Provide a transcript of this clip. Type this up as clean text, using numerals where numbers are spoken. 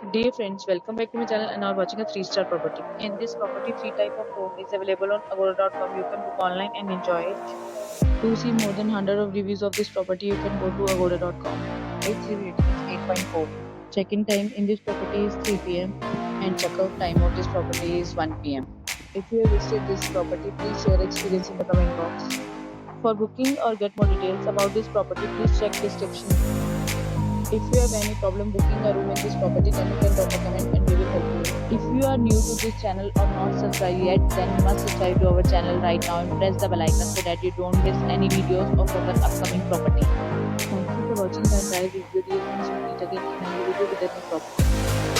Dear friends, welcome back to my channel and are watching a 3-star property. In this property, 3 type of room is available on agoda.com. You can book online and enjoy it. To see more than 100 of reviews of this property, you can go to agoda.com. Its review rating is 8.4. Check-in time in this property is 3 p.m. and check-out time of this property is 1 p.m. If you have visited this property, please share experience in the comment box. For booking or get more details about this property, please check description. If you have any problem booking a room in this property, then you can drop a comment and we will help you. If you are new to this channel or not subscribed yet, then you must subscribe to our channel right now and press the bell icon so that you don't miss any videos of our upcoming property. Thank you for watching the entire video. Dear friends, we'll meet again in a new video with a new property.